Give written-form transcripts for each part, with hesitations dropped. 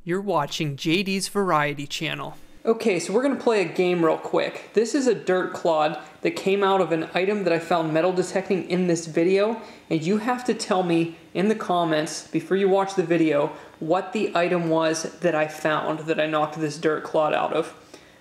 You're watching JD's Variety Channel. Okay, so we're going to play a game real quick. This is a dirt clod that came out of an item that I found metal detecting in this video, and you have to tell me in the comments before you watch the video what the item was that I found that I knocked this dirt clod out of.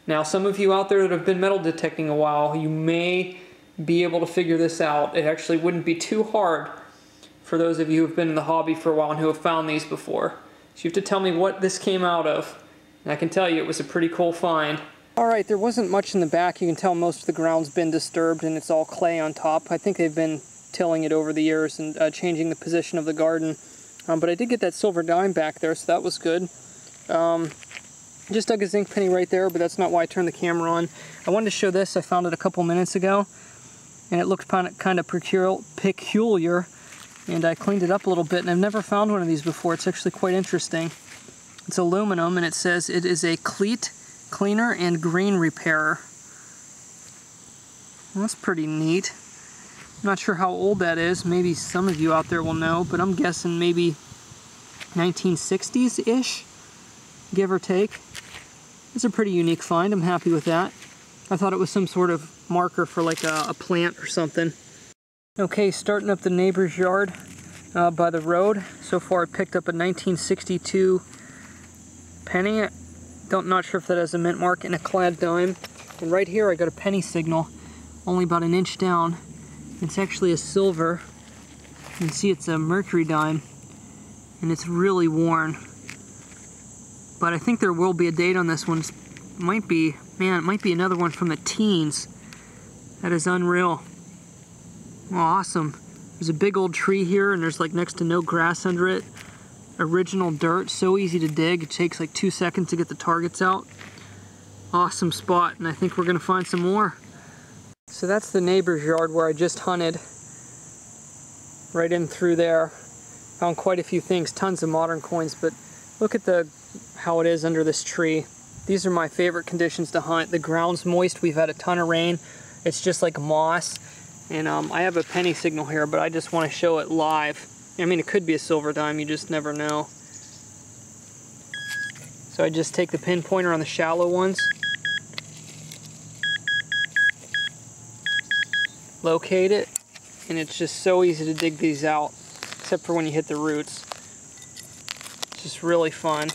Now, some of you out there that have been metal detecting a while, you may be able to figure this out. It actually wouldn't be too hard for those of you who have been in the hobby for a while and who have found these before. So you have to tell me what this came out of. And I can tell you it was a pretty cool find. Alright, there wasn't much in the back. You can tell most of the ground's been disturbed and it's all clay on top. I think they've been tilling it over the years and changing the position of the garden. But I did get that silver dime back there, so that was good. Just dug a zinc penny right there, but that's not why I turned the camera on. I wanted to show this. I found it a couple minutes ago, and it looked kind of peculiar, and I cleaned it up a little bit, and I've never found one of these before. It's actually quite interesting. It's aluminum, and it says it is a cleat cleaner and green repairer. Well, that's pretty neat. I'm not sure how old that is. Maybe some of you out there will know, but I'm guessing maybe 1960s-ish, give or take. It's a pretty unique find. I'm happy with that. I thought it was some sort of marker for like a plant or something. Okay, starting up the neighbor's yard by the road. So far I picked up a 1962 penny. Not sure if that has a mint mark, and a clad dime. And right here I got a penny signal, only about an inch down. It's actually a silver. You can see it's a mercury dime, and it's really worn. But I think there will be a date on this one. It might be another one from the teens. That is unreal. Oh, awesome. There's a big old tree here, and there's like next to no grass under it. Original dirt, so easy to dig. It takes like 2 seconds to get the targets out. Awesome spot, and I think we're gonna find some more. So that's the neighbor's yard where I just hunted. Right in through there. Found quite a few things, tons of modern coins, but look at how it is under this tree. These are my favorite conditions to hunt. The ground's moist, we've had a ton of rain. It's just like moss. And I have a penny signal here, but I just want to show it live. I mean, it could be a silver dime, you just never know. So I just take the pinpointer on the shallow ones. Locate it, and it's just so easy to dig these out, except for when you hit the roots. It's just really fun.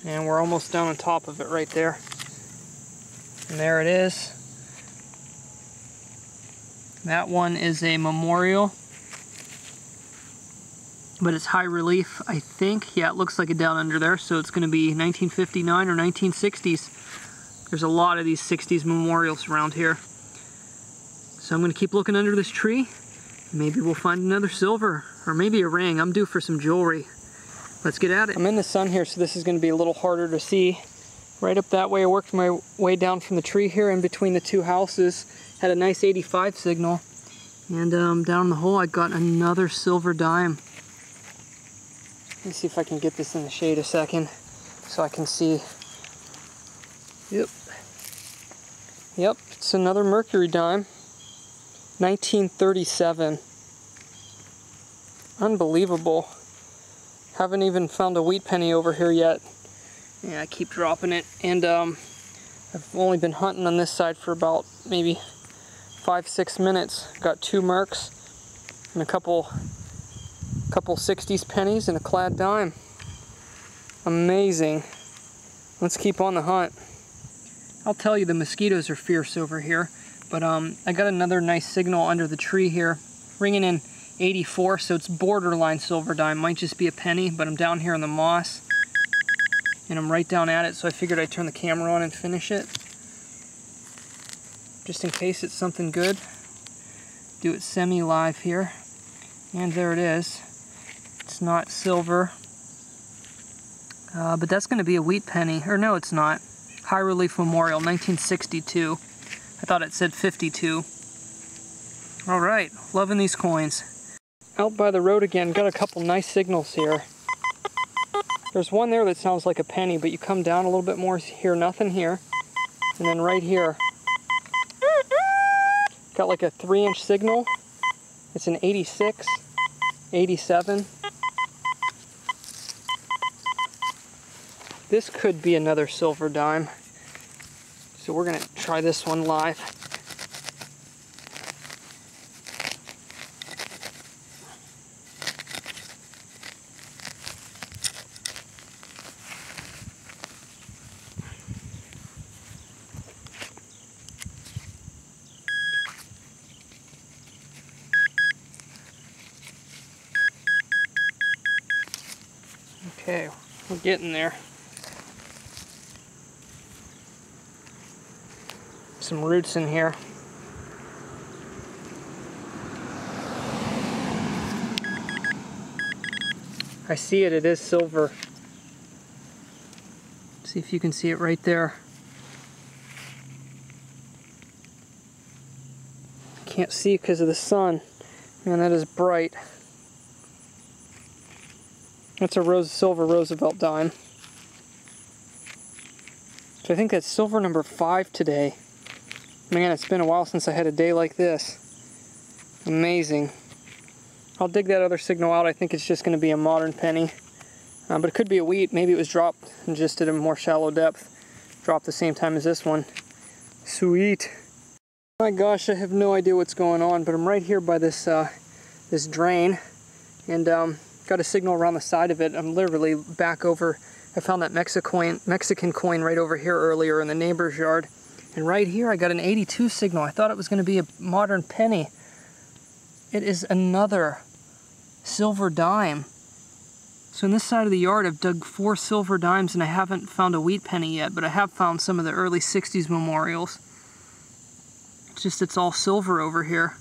And we're almost down on top of it right there. And there it is. That one is a memorial, but it's high relief, I think. Yeah, it looks like it down under there, so it's going to be 1959 or 1960s. There's a lot of these 60s memorials around here. So I'm going to keep looking under this tree. Maybe we'll find another silver, or maybe a ring. I'm due for some jewelry. Let's get at it. I'm in the sun here, so this is going to be a little harder to see. Right up that way, I worked my way down from the tree here in between the two houses. Had a nice 85 signal. And down the hole, I got another silver dime. Let me see if I can get this in the shade a second so I can see. Yep, it's another mercury dime. 1937. Unbelievable. Haven't even found a wheat penny over here yet. Yeah, I keep dropping it, and I've only been hunting on this side for about maybe 5-6 minutes. Got 2 mercs and a couple 60s pennies and a clad dime. Amazing. Let's keep on the hunt. I'll tell you, the mosquitoes are fierce over here, but I got another nice signal under the tree here, ringing in 84, so it's borderline silver dime. Might just be a penny, but I'm down here in the moss. And I'm right down at it, so I figured I'd turn the camera on and finish it. Just in case it's something good. Do it semi-live here. And there it is. It's not silver. But that's going to be a wheat penny. Or no, it's not. High Relief Memorial, 1962. I thought it said 52. Alright, loving these coins. Out by the road again, got a couple nice signals here. There's one there that sounds like a penny, but you come down a little bit more, hear nothing here. And then right here, got like a 3-inch signal. It's an 86, 87. This could be another silver dime. So we're gonna try this one live. Okay, we're getting there. Some roots in here. I see it, it is silver. See if you can see it right there. Can't see because of the sun. Man, that is bright. That's a silver Roosevelt dime. So I think that's silver number 5 today. Man, it's been a while since I had a day like this. Amazing. I'll dig that other signal out. I think it's just going to be a modern penny. But it could be a wheat. Maybe it was dropped and just at a more shallow depth. Dropped the same time as this one. Sweet. My gosh, I have no idea what's going on, but I'm right here by this this drain, and got a signal around the side of it. I'm literally back over. I found that Mexican coin right over here earlier in the neighbor's yard. And right here I got an 82 signal. I thought it was going to be a modern penny. It is another silver dime. So in this side of the yard I've dug 4 silver dimes and I haven't found a wheat penny yet, but I have found some of the early 60s memorials. It's just it's all silver over here.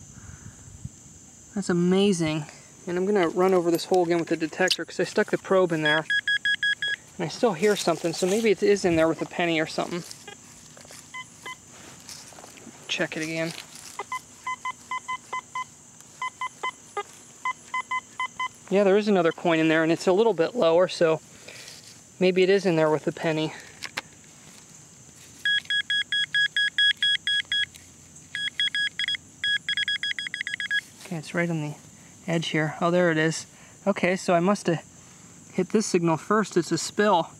That's amazing. And I'm going to run over this hole again with the detector because I stuck the probe in there. And I still hear something, so maybe it is in there with a penny or something. Check it again. Yeah, there is another coin in there, and it's a little bit lower, so maybe it is in there with a penny. Okay, it's right on the edge here. Oh, there it is. Okay, so I must have hit this signal first. It's a spill,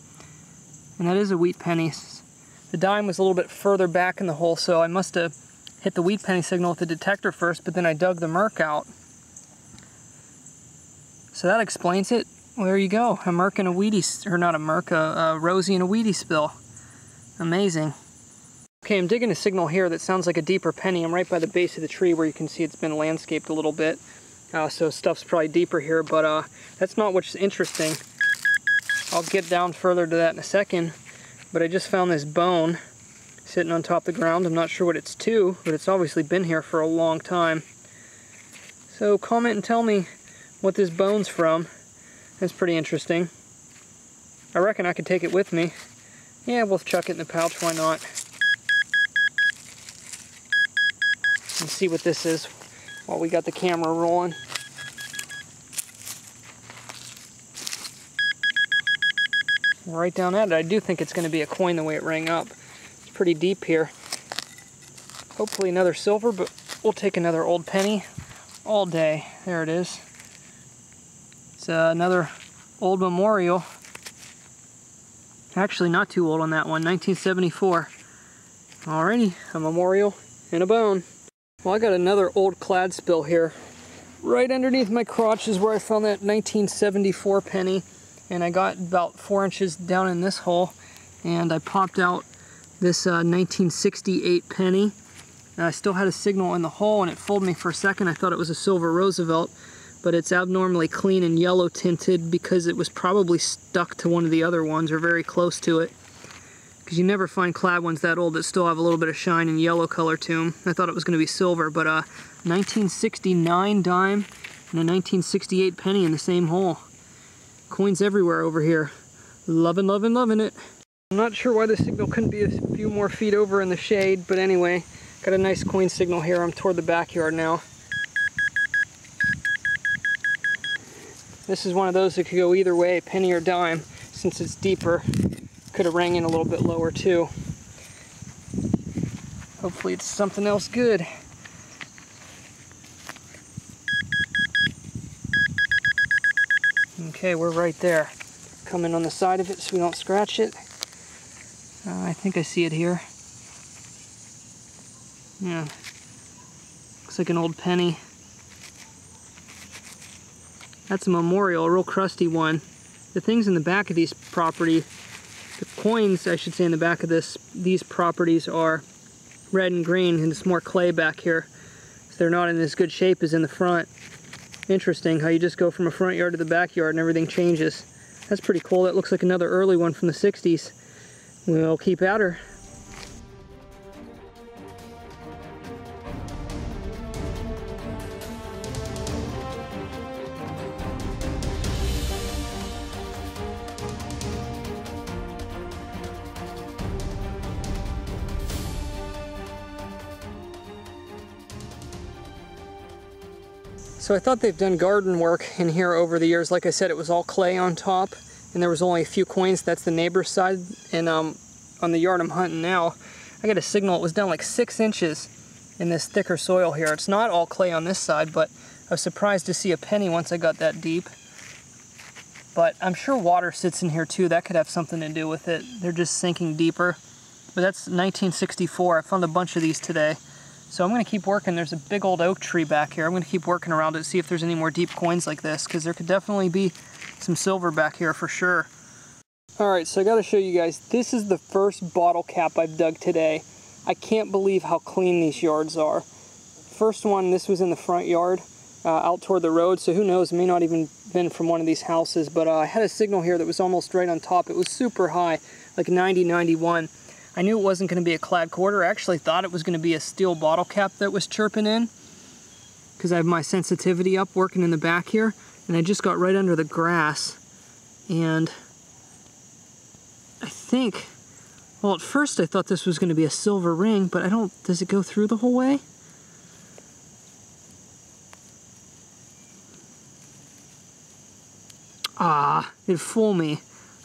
and that is a wheat penny. The dime was a little bit further back in the hole, so I must have hit the wheat penny signal with the detector first, but then I dug the merc out. So that explains it. Well, there you go. A merc and a wheatie, or not a merc, a rosy and a wheatie spill. Amazing. Okay, I'm digging a signal here that sounds like a deeper penny. I'm right by the base of the tree where you can see it's been landscaped a little bit. So stuff's probably deeper here, but that's not what's interesting. I'll get down further to that in a second. But I just found this bone sitting on top of the ground. I'm not sure what it's to, but it's obviously been here for a long time. So comment and tell me what this bone's from. That's pretty interesting. I reckon I could take it with me. Yeah, we'll chuck it in the pouch, why not? And see what this is while we got the camera rolling. Right down at it. I do think it's going to be a coin the way it rang up. It's pretty deep here. Hopefully another silver, but we'll take another old penny all day. There it is. It's another old memorial. Actually, not too old on that one, 1974. Alrighty, a memorial and a bone. Well, I got another old clad spill here. Right underneath my crotch is where I found that 1974 penny. And I got about 4 inches down in this hole, and I popped out this 1968 penny. And I still had a signal in the hole, and it fooled me for a second. I thought it was a silver Roosevelt, but it's abnormally clean and yellow tinted because it was probably stuck to one of the other ones or very close to it. Because you never find clad ones that old that still have a little bit of shine and yellow color to them. I thought it was going to be silver, but 1969 dime and a 1968 penny in the same hole. Coins everywhere over here. Loving, loving, loving it. I'm not sure why the signal couldn't be a few more feet over in the shade, but anyway, got a nice coin signal here. I'm toward the backyard now. This is one of those that could go either way, penny or dime. Since it's deeper, could have rang in a little bit lower too. Hopefully it's something else good. Okay, we're right there. Come in on the side of it so we don't scratch it. I think I see it here. Yeah. Looks like an old penny. That's a memorial, a real crusty one. The things in the back of these property, the coins, I should say, in the back of these properties are red and green, and it's more clay back here. So they're not in as good shape as in the front. Interesting how you just go from a front yard to the backyard and everything changes. That's pretty cool. That looks like another early one from the 60s. We'll keep at her. So I thought they've done garden work in here over the years. Like I said, it was all clay on top, and there was only a few coins. That's the neighbor's side, and on the yard I'm hunting now, I got a signal. It was down like 6 inches in this thicker soil here. It's not all clay on this side, but I was surprised to see a penny once I got that deep. But I'm sure water sits in here too. That could have something to do with it. They're just sinking deeper. But that's 1964. I found a bunch of these today. So I'm going to keep working. There's a big old oak tree back here. I'm going to keep working around it to see if there's any more deep coins like this, because there could definitely be some silver back here for sure. Alright, so I got to show you guys. This is the first bottle cap I've dug today. I can't believe how clean these yards are. First one, this was in the front yard, out toward the road, so who knows, it may not even been from one of these houses, but I had a signal here that was almost right on top. It was super high, like 90, 91. I knew it wasn't going to be a clad quarter. I actually thought it was going to be a steel bottle cap that was chirping in, because I have my sensitivity up working in the back here, and I just got right under the grass, and I think, well, at first I thought this was going to be a silver ring, but I don't, does it go through the whole way? Ah, it fooled me.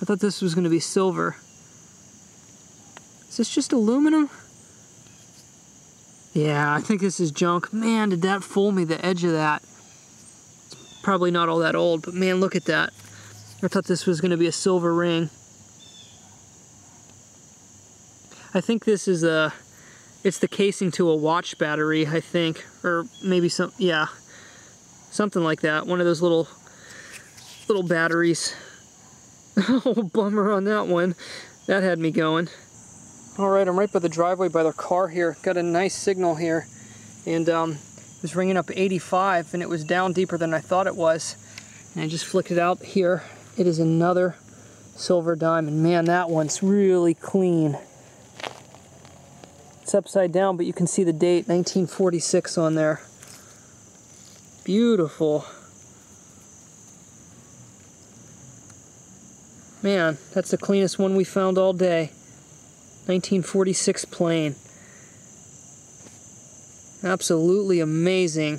I thought this was going to be silver. Is this just aluminum? Yeah, I think this is junk. Man, did that fool me, the edge of that. It's probably not all that old, but man, look at that. I thought this was going to be a silver ring. I think this is it's the casing to a watch battery, I think. Or maybe some, yeah, something like that. One of those little batteries. Oh, bummer on that one. That had me going. Alright, I'm right by the driveway by their car here. Got a nice signal here. And it was ringing up 85, and it was down deeper than I thought it was. And I just flicked it out here. It is another silver diamond. Man, that one's really clean. It's upside down, but you can see the date, 1946 on there. Beautiful. Man, that's the cleanest one we found all day. 1946 plain. Absolutely amazing.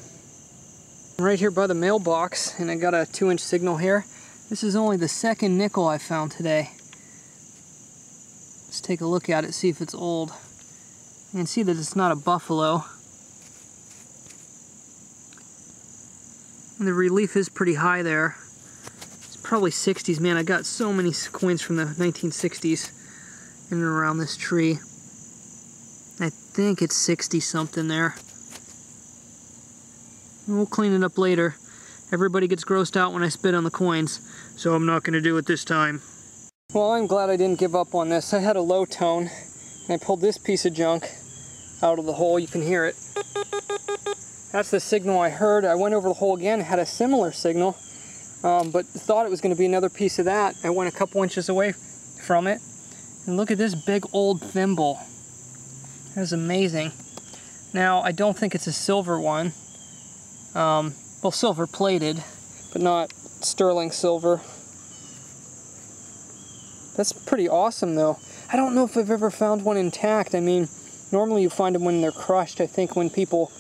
I'm right here by the mailbox, and I got a 2-inch signal here. This is only the second nickel I found today. Let's take a look at it, see if it's old. You can see that it's not a buffalo. And the relief is pretty high there. It's probably 60s. Man, I got so many coins from the 1960s in and around this tree. I think it's 60 something there. We'll clean it up later. Everybody gets grossed out when I spit on the coins, so I'm not going to do it this time. Well, I'm glad I didn't give up on this. I had a low tone, and I pulled this piece of junk out of the hole. You can hear it. That's the signal I heard. I went over the hole again, had a similar signal, but thought it was going to be another piece of that. I went a couple inches away from it, and look at this big old thimble. That was amazing. Now, I don't think it's a silver one. Well, silver plated, but not sterling silver. That's pretty awesome, though. I don't know if I've ever found one intact. I mean, normally you find them when they're crushed. I think when people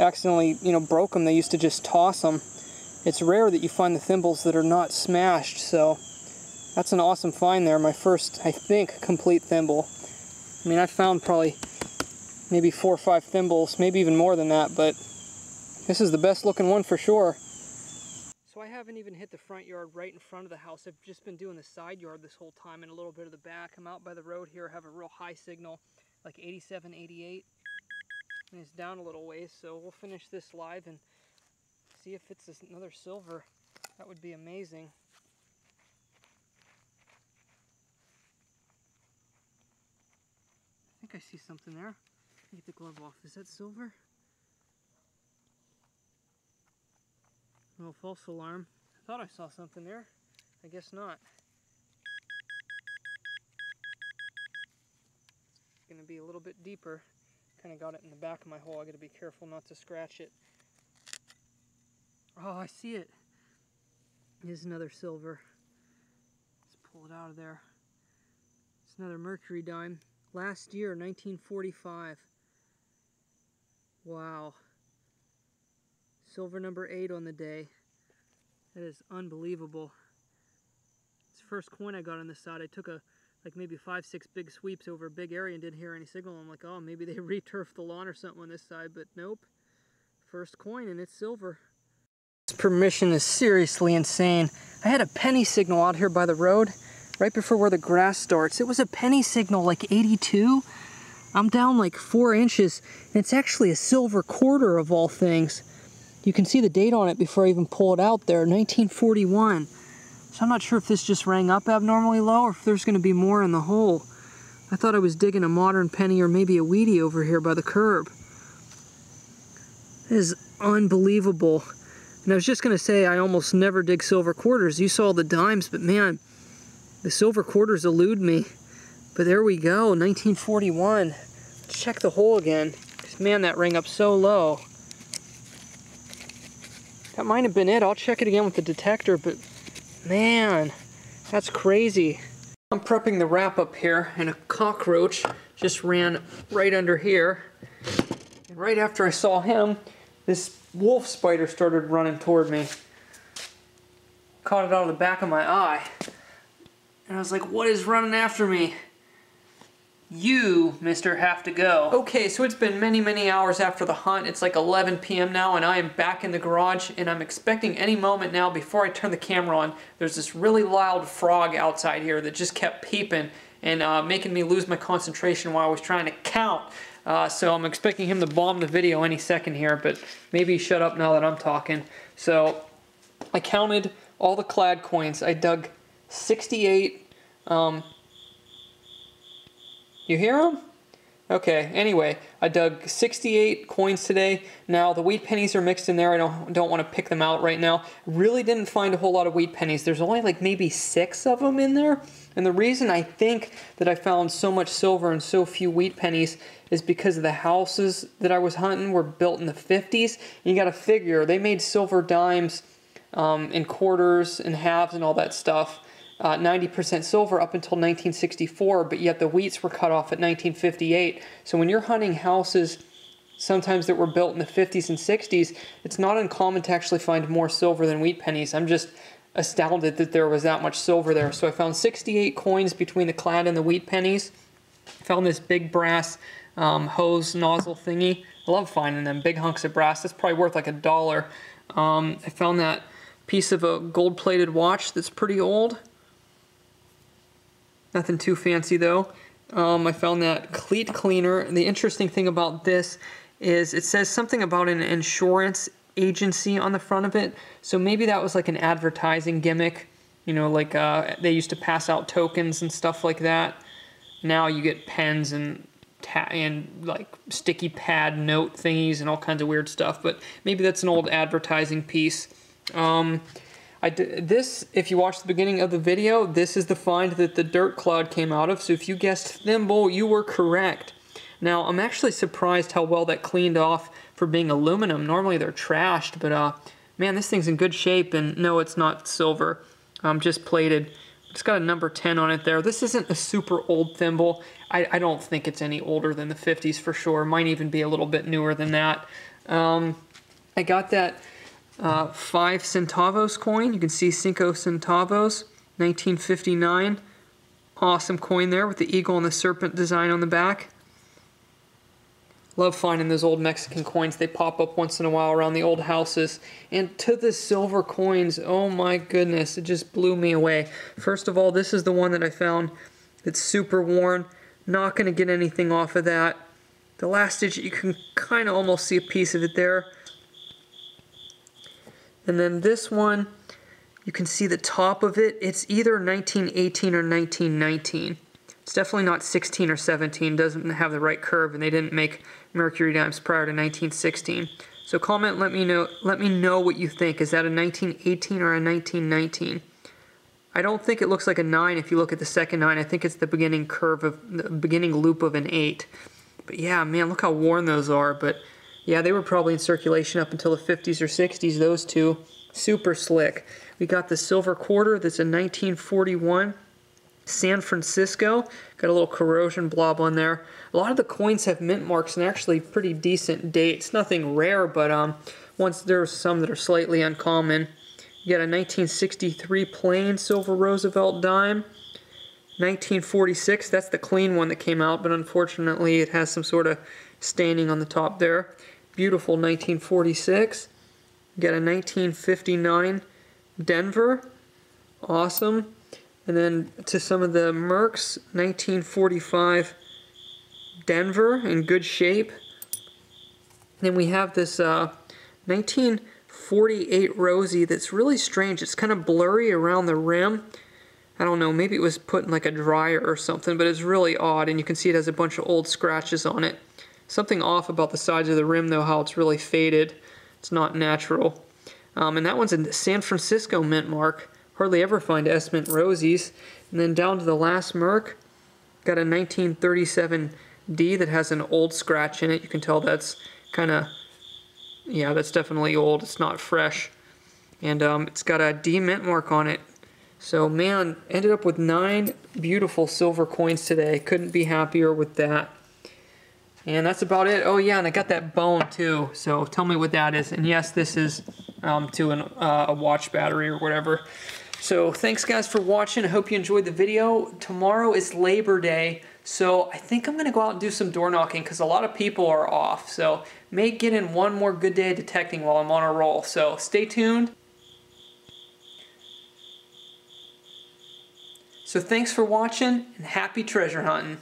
accidentally, broke them, they used to just toss them. It's rare that you find the thimbles that are not smashed, so that's an awesome find there. My first, I think, complete thimble. I mean, I found probably maybe 4 or 5 thimbles, maybe even more than that, but this is the best looking one for sure. So I haven't even hit the front yard right in front of the house. I've just been doing the side yard this whole time and a little bit of the back. I'm out by the road here, have a real high signal, like 87, 88. And it's down a little ways, so we'll finish this live and see if it's another silver. That would be amazing. I think I see something there. Get the glove off. Is that silver? Oh, false alarm. I thought I saw something there. I guess not. It's going to be a little bit deeper. Kind of got it in the back of my hole. I got to be careful not to scratch it. Oh, I see it. Here's another silver. Let's pull it out of there. It's another mercury dime. Last year, 1945. Wow. Silver number 8 on the day. That is unbelievable. It's the first coin I got on this side. I took like maybe 5, 6 big sweeps over a big area and didn't hear any signal. I'm like, oh, maybe they re-turfed the lawn or something on this side, but nope. First coin and it's silver. This permission is seriously insane. I had a penny signal out here by the road, right before where the grass starts. It was a penny signal, like 82. I'm down like 4 inches, and it's actually a silver quarter of all things. You can see the date on it before I even pull it out there, 1941. So I'm not sure if this just rang up abnormally low or if there's going to be more in the hole. I thought I was digging a modern penny or maybe a Wheatie over here by the curb. It is unbelievable. And I was just going to say I almost never dig silver quarters. You saw the dimes, but man, the silver quarters elude me. But there we go, 1941. Let's check the hole again. Because man, that rang up so low. That might have been it. I'll check it again with the detector, but man, that's crazy. I'm prepping the wrap up here, and a cockroach just ran right under here. And right after I saw him, this wolf spider started running toward me. Caught it out of the back of my eye. And I was like, what is running after me? You, mister, have to go. Okay, so it's been many, many hours after the hunt. It's like 11 p.m. now, and I am back in the garage, and I'm expecting any moment now, before I turn the camera on, there's this really loud frog outside here that just kept peeping and making me lose my concentration while I was trying to count. So I'm expecting him to bomb the video any second here, but maybe shut up now that I'm talking. So I counted all the clad coins. I dug 68. You hear them? Okay, anyway, I dug 68 coins today. Now, the wheat pennies are mixed in there. I don't want to pick them out right now. Really didn't find a whole lot of wheat pennies. There's only like maybe 6 of them in there. And the reason I think that I found so much silver and so few wheat pennies is because of the houses that I was hunting were built in the 50s. And you got to figure, they made silver dimes in quarters and halves and all that stuff. 90% silver up until 1964, but yet the wheats were cut off at 1958. So when you're hunting houses sometimes that were built in the 50s and 60s, it's not uncommon to actually find more silver than wheat pennies. I'm just astounded that there was that much silver there. So I found 68 coins between the clad and the wheat pennies. Found this big brass hose nozzle thingy. I love finding them, big hunks of brass. That's probably worth like $1. I found that piece of a gold-plated watch that's pretty old. Nothing too fancy though. I found that cleat cleaner. And the interesting thing about this is it says something about an insurance agency on the front of it. So maybe that was like an advertising gimmick. You know, like they used to pass out tokens and stuff like that. Now you get pens and like sticky pad note thingies and all kinds of weird stuff. But maybe that's an old advertising piece. This, if you watch the beginning of the video, this is the find that the dirt cloud came out of. So if you guessed thimble, you were correct. Now, I'm actually surprised how well that cleaned off for being aluminum. Normally they're trashed, but man, this thing's in good shape. And no, it's not silver, just plated. It's got a number 10 on it there. This isn't a super old thimble. I don't think it's any older than the 50s for sure. Might even be a little bit newer than that. I got that 5 centavos coin. You can see 5 centavos, 1959. Awesome coin there with the eagle and the serpent design on the back. Love finding those old Mexican coins. They pop up once in a while around the old houses. And to the silver coins, oh my goodness, it just blew me away. First of all, this is the one that I found that's super worn. Not going to get anything off of that. The last digit, you can kind of almost see a piece of it there. And then this one, you can see the top of it. It's either 1918 or 1919. It's definitely not 16 or 17. Doesn't have the right curve, and they didn't make mercury dimes prior to 1916. So comment, let me know what you think. Is that a 1918 or a 1919? I don't think it looks like a 9 if you look at the second 9. I think it's the beginning curve of the beginning loop of an 8. But yeah, man, look how worn those are. But yeah, they were probably in circulation up until the 50s or 60s, those two. Super slick. We got the silver quarter that's a 1941. San Francisco, got a little corrosion blob on there. A lot of the coins have mint marks and actually pretty decent dates. Nothing rare, but once there's some that are slightly uncommon. You got a 1963 plain silver Roosevelt dime. 1946, that's the clean one that came out, but unfortunately it has some sort of staining on the top there. Beautiful 1946. You got a 1959 Denver. Awesome. And then to some of the Mercs, 1945 Denver in good shape. And then we have this 1948 Rosie that's really strange. It's kind of blurry around the rim. I don't know, maybe it was put in like a dryer or something, but it's really odd, and you can see it has a bunch of old scratches on it. Something off about the sides of the rim though, how it's really faded. It's not natural. And that one's a San Francisco mint mark. Hardly ever find S-Mint Rosies. And then down to the last Merc, got a 1937D that has an old scratch in it. You can tell that's kind of, yeah, that's definitely old. It's not fresh. And it's got a D mint mark on it. So man, ended up with 9 beautiful silver coins today. Couldn't be happier with that. And that's about it. Oh yeah, and I got that bone too. So tell me what that is. And yes, this is to a watch battery or whatever. So thanks guys for watching. I hope you enjoyed the video. Tomorrow is Labor Day, so I think I'm going to go out and do some door knocking because a lot of people are off. So may get in one more good day of detecting while I'm on a roll. So stay tuned. So thanks for watching and happy treasure hunting.